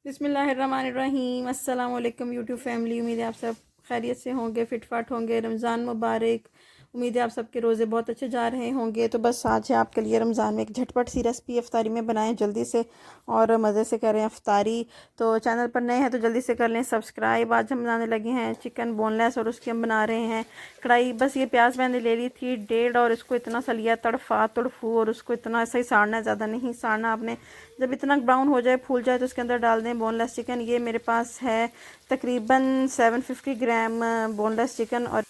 बिस्मिल्लाहिर्रहमानिर्रहीम। अस्सलाम वालेकुम यूट्यूब फैमिली। उम्मीद है आप सब खैरियत से होंगे, फिटफाट होंगे। रमज़ान मुबारक। उम्मीद है आप सबके रोज़े बहुत अच्छे जा रहे होंगे। तो बस आज है आपके लिए रमज़ान में एक झटपट सी रेसिपी इफ्तारी में बनाएं जल्दी से और मज़े से करें इफ्तारी। तो चैनल पर नए हैं तो जल्दी से कर लें सब्सक्राइब। आज हम बनाने लगे हैं चिकन बोनलेस और उसकी हम बना रहे हैं कढ़ाई। बस ये प्याज मैंने ले ली थी 1.5 और इसको इतना सा लिया तड़फा तड़फू और उसको इतना ऐसा ही साड़ना है, ज़्यादा नहीं साड़ना आपने। जब इतना ब्राउन हो जाए फूल जाए तो उसके अंदर डाल दें बोनलेस चिकन। ये मेरे पास है तकरीबन 750 ग्राम बोनलेस चिकन और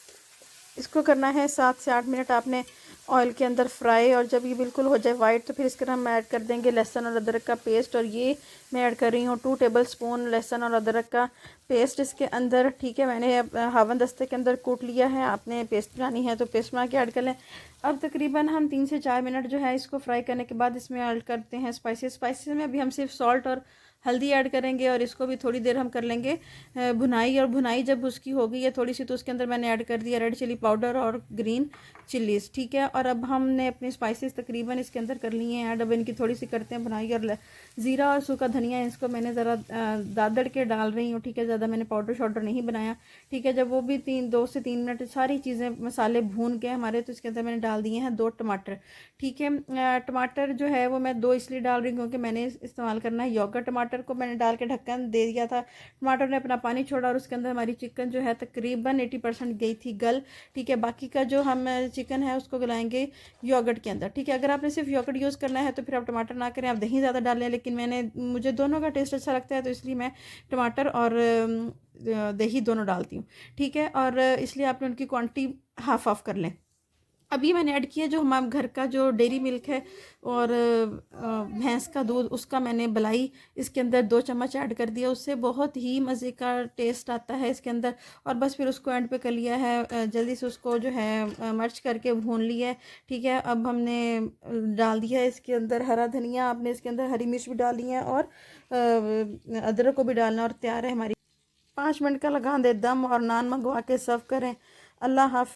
इसको करना है 7 से 8 मिनट आपने ऑयल के अंदर फ्राई। और जब ये बिल्कुल हो जाए वाइट तो फिर इसके अंदर हम ऐड कर देंगे लहसुन और अदरक का पेस्ट। और ये मैं ऐड कर रही हूँ 2 टेबलस्पून लहसुन और अदरक का पेस्ट इसके अंदर। ठीक है, मैंने हावन दस्ते के अंदर कूट लिया है। आपने पेस्ट बनानी है तो पेस्ट बना के ऐड कर लें। अब तकरीबन हम 3 से 4 मिनट जो है इसको फ्राई करने के बाद इसमें ऐड करते हैं स्पाइसेस में अभी हम सिर्फ सॉल्ट और हल्दी ऐड करेंगे और इसको भी थोड़ी देर हम कर लेंगे भुनाई। और भुनाई जब उसकी हो गई है थोड़ी सी तो उसके अंदर मैंने ऐड कर दिया रेड चिली पाउडर और ग्रीन चिल्लीज़। ठीक है, और अब हमने अपने स्पाइसेस तकरीबन इसके अंदर कर लिए हैं ऐड। अब इनकी थोड़ी सी करते हैं भुनाई। और ज़ीरा और सूखा धनिया इसको मैंने ज़रा दादड़ के डाल रही हूँ। ठीक है, ज़्यादा मैंने पाउडर शाउडर नहीं बनाया। ठीक है, जब वो भी 2 से 3 मिनट सारी चीज़ें मसाले भून के हमारे तो इसके अंदर मैंने डाल दिए हैं 2 टमाटर। ठीक है, टमाटर जो है वो मैं 2 इसलिए डाल रही हूँ क्योंकि मैंने इस्तेमाल करना है योगर्ट। टमाटर को मैंने डाल के ढक्कन दे दिया था, टमाटर ने अपना पानी छोड़ा और उसके अंदर हमारी चिकन जो है तकरीबन 80% गई थी गल। ठीक है, बाकी का जो हम चिकन है उसको गलाएंगे योगर्ट के अंदर। ठीक है, अगर आपने सिर्फ योगर्ट यूज़ करना है तो फिर आप टमाटर ना करें, आप दही ज़्यादा डालें। लेकिन मुझे दोनों का टेस्ट अच्छा लगता है तो इसलिए मैं टमाटर और दही दोनों डालती हूँ। ठीक है, और इसलिए आपने उनकी क्वांटिटी हाफ ऑफ कर लें। अभी मैंने ऐड किया जो हमारा घर का जो डेयरी मिल्क है और भैंस का दूध उसका मैंने मलाई इसके अंदर 2 चम्मच ऐड कर दिया। उससे बहुत ही मज़े का टेस्ट आता है इसके अंदर। और बस फिर उसको एंड पे कर लिया है जल्दी से उसको जो है मर्च करके भून लिया है। ठीक है, अब हमने डाल दिया है इसके अंदर हरा धनिया, आपने इसके अंदर हरी मिर्च भी डाली है और अदरक को भी डालना। और तैयार है हमारी 5 मिनट का लगा दे दम और नान मंगवा के सर्व करें। अल्लाह हाफ़िज़।